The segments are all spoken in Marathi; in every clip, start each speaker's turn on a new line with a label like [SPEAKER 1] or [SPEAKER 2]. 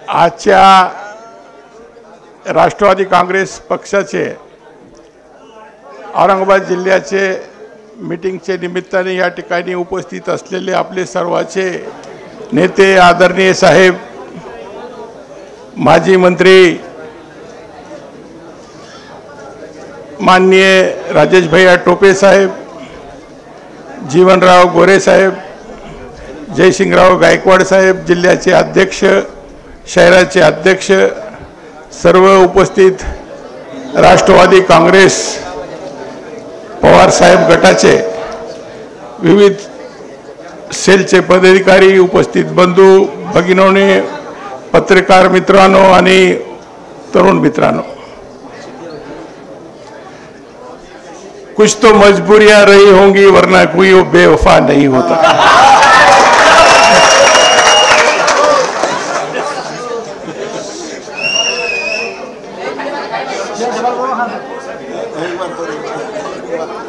[SPEAKER 1] आजच्या राष्ट्रवादी काँग्रेस पक्षाचे औरंगाबाद जिल्ह्याचे मीटिंगचे निमित्ताने या ठिकाणी उपस्थित असलेले आपले सर्वांचे नेते आदरणीय साहेब, माजी मंत्री माननीय राजेश भैया टोपे साहेब, जीवनराव गोरे साहेब, जयसिंगराव गायकवाड साहेब, जिल्ह्याचे अध्यक्ष, शहराचे अध्यक्ष, सर्व उपस्थित राष्ट्रवादी काँग्रेस पवार साहेब गटाचे विविध सेलचे पदाधिकारी, उपस्थित बंधू भगिनींनो, पत्रकार मित्रांनो आणि तरुण मित्रांनो, कुछ तो मजबूरियां रही होंगी वरना कोई वो बेवफा नहीं होता।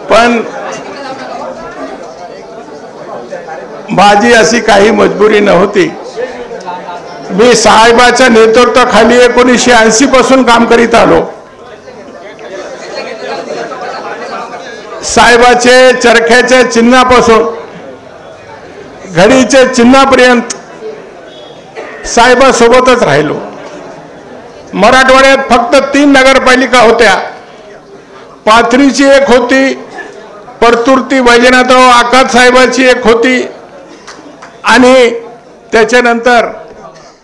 [SPEAKER 1] पण माझी अशी काही मजबुरी नव्हती। मी साहेबाच्या नेतृत्वाखाली 1980 पासून काम करीत आलो। साहेबाचे चरख्याच्या चिन्हापासून घडीचे चिन्हापर्यंत साहेबासोबतच राहिलो। मराठवाड्यात फक्त 3 नगरपालिका होत्या। पाथरीची एक होती, परतुर्ती वैजनाथराव आकात साहेबाची एक होती आणि त्याच्यानंतर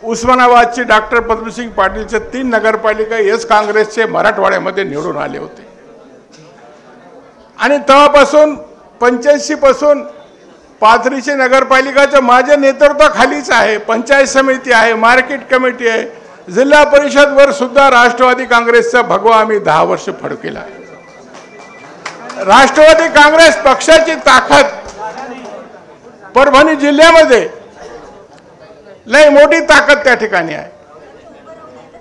[SPEAKER 1] उस्मानाबादची डॉक्टर पद्मसिंग पाटीलचे 3 नगरपालिका एस काँग्रेसचे मराठवाड्यामध्ये निवडून आले होते। आणि तेव्हापासून 85 पासून पाथरीची नगरपालिकाच्या माझ्या नेतृत्वाखालीच आहे। पंचायत समिती आहे, मार्केट कमिटी आहे, जिल्हा परिषद वर सुद्धा राष्ट्रवादी काँग्रेसचा भगवा आम्ही 10 वर्ष फडकेला। राष्ट्रवादी काँग्रेस पक्षाची ताकद परभणी जिल्ह्यामध्ये लय मोठी ताकद त्या ठिकाणी आहे।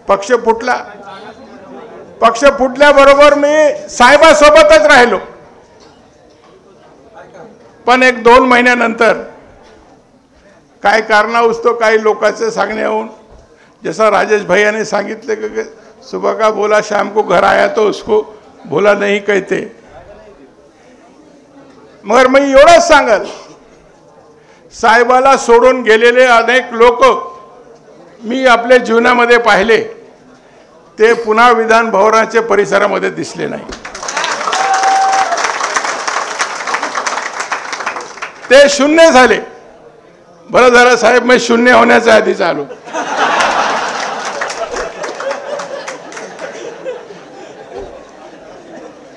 [SPEAKER 1] पक्ष फुटला, पक्ष फुटल्याबरोबर मी साहेबासोबतच राहिलो। पण 1-2 महिन्यानंतर काय कारणास्तव काही लोकांचे सांगण्याहून, जैसा राजेश भैया ने सांगितले कि सुबह का बोला शाम को घर आया तो उसको बोला नहीं कहते, मगर मी एवढंच सांगल, साहेबाला सोडून गेलेले अनेक लोक मी आपल्या जीवनामध्ये पाहिले, ते पुन्हा विधान भवनाच्या परिसरामध्ये दिसले नाही। ते शून्य झाले। बरं झालं साहेब, मी शून्य होण्याच्या आधीच आलो।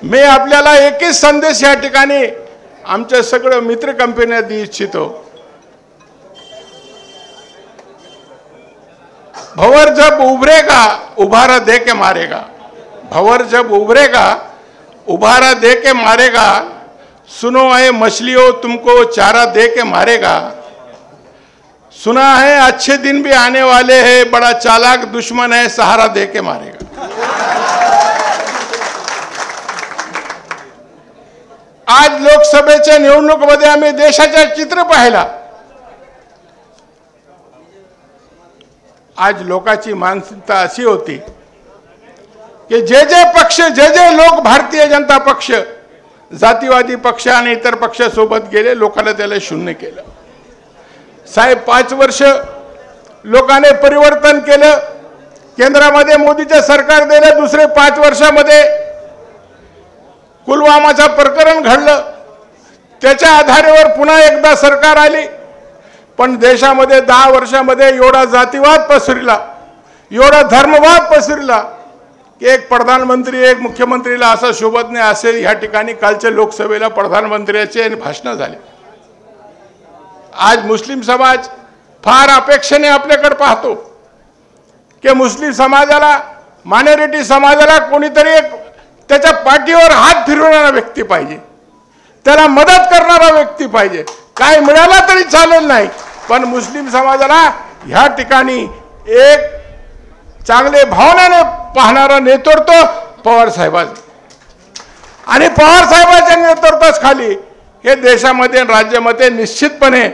[SPEAKER 1] मी आपल्याला एकच संदेश या ठिकाणी आमच्या सगळ्या मित्र कंपन्या दी इच्छितो। भंवर जब उभरेगा उभारा दे के मारेगा, भंवर जब उभरेगा उभारा दे के मारेगा, सुनो है मछलियों तुमको चारा दे के मारेगा, सुना है अच्छे दिन भी आने वाले हैं, बड़ा चालाक दुश्मन है सहारा दे के मारेगा। आज लोकसभेच्या निवडणुकीमध्ये आम्ही देशाचे चित्र पाहिला। आज लोकांची मानसिकता अशी होती की जे पक्ष, जे लोक भारतीय जनता पक्ष, जातीवादी पक्ष आणि इतर पक्षासोबत गेले, लोकांना त्याला शून्य केलं। साहेब 5 वर्ष लोकांनी परिवर्तन केलं, केंद्रामध्ये मोदीचे सरकार दिले। दुसरे 5 वर्षामध्ये पुलवामाचं प्रकरण घडलं, त्याच्या आधारावर पुन्हा एकदा सरकार आली। पण देशामध्ये 10 वर्षामध्ये एवढा जातीवाद पसरला, एवढा धर्मवाद पसरला की एक प्रधानमंत्री, एक मुख्यमंत्रीला असा शोभत नाही असे या ठिकाणी कालच्या लोकसभेला प्रधानमंत्र्याचे भाषण झाले। आज मुस्लिम समाज फार अपेक्षेने आपल्याकडे पाहतो की मुस्लिम समाजाला, मायनॉरिटी समाजाला कोणीतरी एक त्याच्या पाठीवर हात फिरवणारा व्यक्ती पाहिजे, त्याला मदत करणारा व्यक्ती पाहिजे। काय मिळाला तरी चालेल नाही, पण मुस्लिम समाजाला ह्या ठिकाणी एक चांगले भावनेने पाहणारा नेतृत्व पवार साहेबांचं, आणि पवार साहेबांच्या नेतृत्वाखाली हे देशामध्ये राज्यामध्ये निश्चितपणे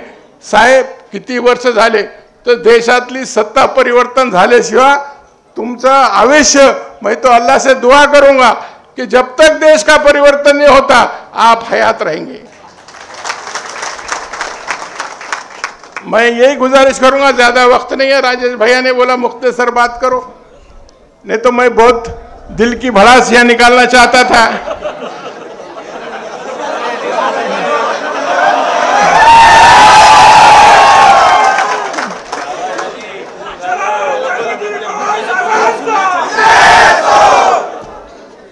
[SPEAKER 1] साहेब किती वर्ष झाले तो देशातली सत्ता परिवर्तन झाल्याशिवाय तुमचा आवेश्य, मैं तो अल्लाह से दुआ करूंगा कि जब तक देश का परिवर्तन नहीं होता आप हयात रहेंगे। मैं यही गुजारिश करूंगा, ज्यादा वक्त नहीं है, राजेश भैया ने बोला मुख्तसर बात करो, नहीं तो मैं बहुत दिल की भड़ास यहाँ निकालना चाहता था।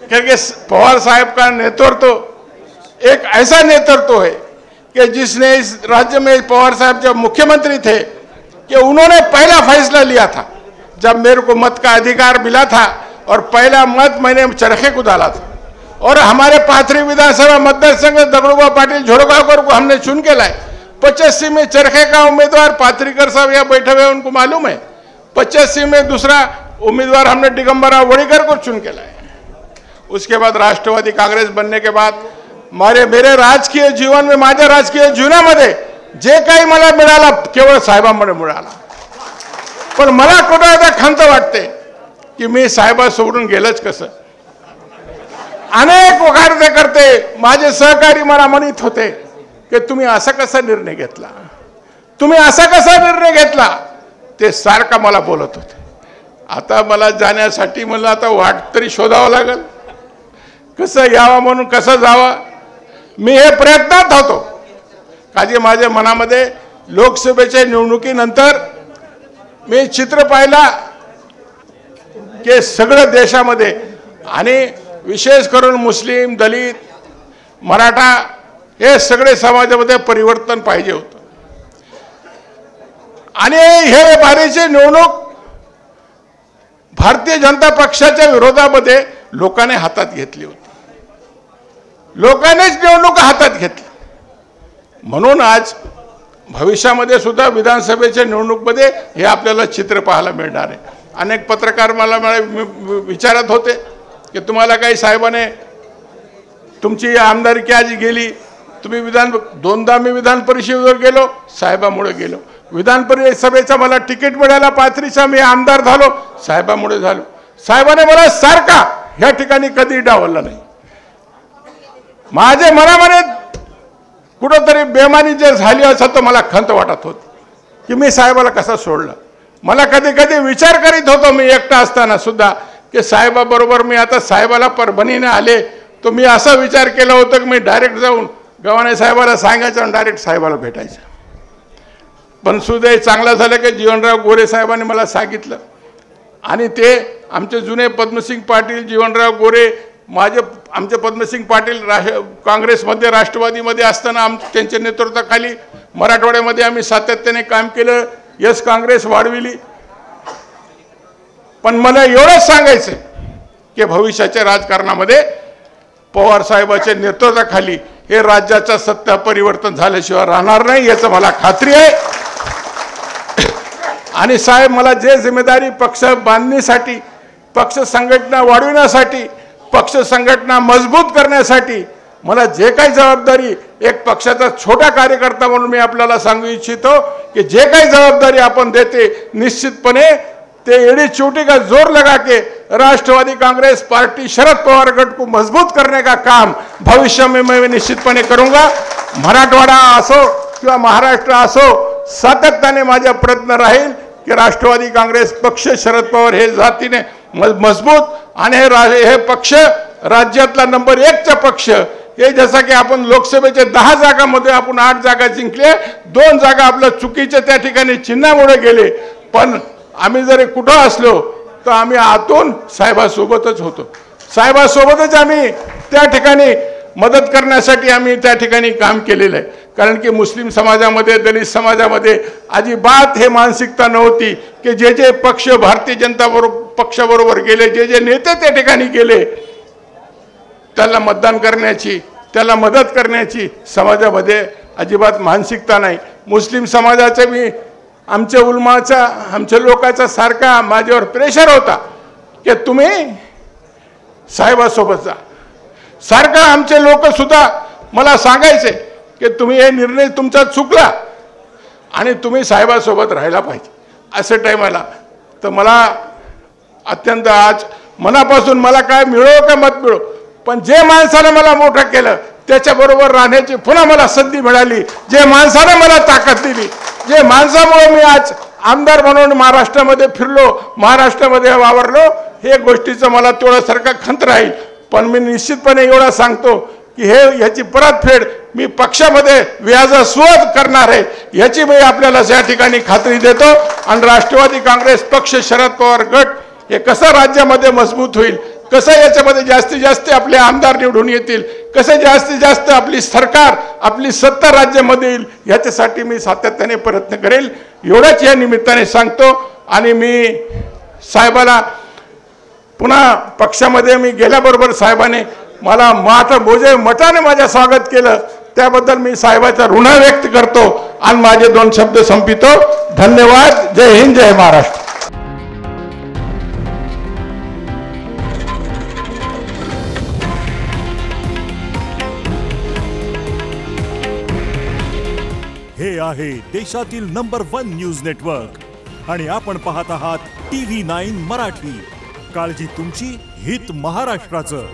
[SPEAKER 1] क्योंकि पवार साहब का नेतृत्व एक ऐसा नेतृत्व है कि जिसने इस राज्य में, पवार साहब जब मुख्यमंत्री थे, कि उन्होंने पहला फैसला लिया था जब मेरे को मत का अधिकार मिला था, और पहला मत मैंने चरखे को डाला था, और हमारे पाथरी विधानसभा मतदार संघ दगड़ूबा पाटिल झोड़गांवकर को हमने चुन के लाए। 85 में चरखे का उम्मीदवार पाथरीकर साहब यहाँ बैठे हुए उनको मालूम है। 85 में दूसरा उम्मीदवार हमने दिगंबरा वड़ीकर को चुन के लाए। उसके बाद राष्ट्रवादी काँग्रेस बनने के बाद मेरे राजकीय जीवन में, माझ्या राजकीय जीवनामध्ये जे काही मला मिळालं केवळ साहेबांमुळे मिळालं। पण मला कुठं आता खंत वाटते की मी साहेबा सोडून गेलंच कसं। अनेक वखारते करते माझे सहकारी मला म्हणत होते की तुम्ही असा कसा निर्णय घेतला, तुम्ही असा कसा निर्णय घेतला, ते सारखा मला बोलत होते। आता मला जाण्यासाठी मला आता वाट तरी शोधावं लागेल, कसं यावं म्हणून कसं जावं, मी हे प्रयत्नात होतो। काजी माझ्या मनामध्ये लोकसभेच्या निवडणुकीनंतर मी चित्र पाहिला की सगळ्या देशामध्ये आणि विशेष करून मुस्लिम, दलित, मराठा हे सगळे समाजामध्ये परिवर्तन पाहिजे होतं। आणि हे बारीची निवडणूक भारतीय जनता पक्षाच्या विरोधामध्ये लोकांनी हातात घेतली होती, लोकांनीच निवडणूक हातात घेतली। म्हणून आज भविष्यामध्ये सुद्धा विधानसभेच्या निवडणुकीमध्ये हे आपल्याला चित्र पाहायला मिळणार आहे। अनेक पत्रकार मला विचारत होते की तुम्हाला काही साहेबाने तुमची आमदारकी आज गेली, तुम्ही दोनदा मी विधान परिषदेवर गेलो, साहेबामुळे गेलो। विधान परिषदेचा मला तिकीट मिळाला, पाथरीचा मी आमदार झालो, साहेबामुळे झालो। साहेबाने मला सारखा ह्या ठिकाणी कधी डावललं नाही। माझे मनामध्ये कुठंतरी बेमानी जे झाली असं तर मला खंत वाटत होती की मी साहेबाला कसं सोडलं। मला कधी कधी विचार करीत होतो मी एकटा असताना सुद्धा की साहेबाबरोबर मी आता साहेबाला परभणीने आले तो मी असा विचार केला होता की मी डायरेक्ट जाऊन गव्हाणे साहेबाला सांगायचं आणि डायरेक्ट साहेबाला भेटायचं। पण सुदैव चांगलं झालं की जीवनराव गोरे साहेबांनी मला सांगितलं आणि ते आमचे जुने पद्मसिंग पाटील, जीवनराव गोरे, आमचे पद्मसिंग पाटील काँग्रेसमध्ये, राष्ट्रवादीमध्ये असताना त्यांच्या नेतृत्वाखाली मराठवाड्यामध्ये आम्ही सातत्याने काम केलं, यस काँग्रेस वाढविली। पण मला एवढंच सांगायचं की भविष्याच्या राजकारणामध्ये पवार साहेबांच्या नेतृत्वाखाली हे राज्याचा सत्ता परिवर्तन झाल्याशिवाय राहणार नाही याची मला खात्री आहे। आणि साहेब मला जे जिम्मेदारी पक्ष बांधणीसाठी, पक्ष संघटना वाढविण्यासाठी, पक्ष संघटना मजबूत करण्यासाठी मला जे काही जबाबदारी, एक पक्षाचा छोटा कार्यकर्ता म्हणून मी आपल्याला सांगू इच्छितो कि जे काही जबाबदारी अपन देते निश्चितपणे ते एड़ी चोटी का जोर लगा के राष्ट्रवादी कांग्रेस पार्टी शरद पवार गट को मजबूत करने का काम भविष्य में मैं निश्चितपणे करूंगा। मराठवाडा असो किंवा महाराष्ट्र असो, सातत्याने माझा प्रयत्न राहील की राष्ट्रवादी कांग्रेस पक्ष, शरद पवार हे जातीने मजबूत आणि हे पक्ष राज्यातला नंबर 1 चा पक्ष। हे जसं की आपण लोकसभेचे 10 जागांमध्ये आपण 8 जागा जिंकले, 2 जागा आपल्या चुकीच्या त्या ठिकाणी चिन्हामुळे गेले। पण आम्ही जरी कुठं असलो तर आम्ही आतून साहेबासोबतच होतो, साहेबासोबतच आम्ही त्या ठिकाणी मदत करण्यासाठी आम्ही त्या ठिकाणी काम केलेलं आहे। कारण की मुस्लिम समाजामध्ये, दलित समाजामध्ये अजिबात हे मानसिकता नव्हती की जे जे पक्ष भारतीय जनता पक्षाबरोबर गेले, जे जे नेते त्या ठिकाणी गेले त्याला मतदान करण्याची, त्याला मदत करण्याची समाजामध्ये अजिबात मानसिकता नाही। मुस्लिम समाजाचे मी आमच्या उलमाचा, आमच्या लोकांचा सारखा माझ्यावर प्रेशर होता की तुम्ही साहेबासोबत जा। सारखा आमचे लोक सुद्धा मला सांगायचे की तुम्ही हे निर्णय तुमचा चुकला आणि तुम्ही साहेबासोबत राहायला पाहिजे। अशा टायमाला तर मला अत्यंत आज मनापासून मला काय मिळो का मत मिळो, पण जे माणसाने मला मोठं केलं त्याच्याबरोबर राहण्याची पुन्हा मला संधी मिळाली, जे माणसाने मला ताकद दिली, जे माणसामुळे मी आज आमदार म्हणून महाराष्ट्रामध्ये फिरलो, महाराष्ट्रामध्ये वावरलो, हे गोष्टीचं मला तेवढ्यासारखा खंत राहील. पण मी निश्चितपणे एवढा सांगतो की ह्याची परतफेड मी पक्षामध्ये व्याजासोबत करणार आहे, याची मी आपल्याला या ठिकाणी खात्री देतो. आणि राष्ट्रवादी काँग्रेस पक्ष, शरद पवार गट हे कसं राज्यामध्ये मजबूत होईल, कसं याच्यामध्ये जास्तीत जास्त आपले आमदार निवडून येतील, कसं जास्तीत जास्त आपली सरकार, आपली सत्ता राज्यामध्ये येईल, याच्यासाठी मी सातत्याने प्रयत्न करेल, एवढंच या निमित्ताने सांगतो. आणि मी साहेबाला पुन्हा पक्षामध्ये मी गेल्याबरोबर साहेबाने मला मठाने माझ्या स्वागत केलं, त्याबद्दल मी साहेबाचा ऋण व्यक्त करतो आणि माझे 2 शब्द संपितो. धन्यवाद. जय हिंद, जय महाराष्ट्र.
[SPEAKER 2] हे आहे देशातील नंबर 1 न्यूज नेटवर्क आणि आपण पाहत आहात TV9 मराठी. काळजी तुमची, हित महाराष्ट्राचं.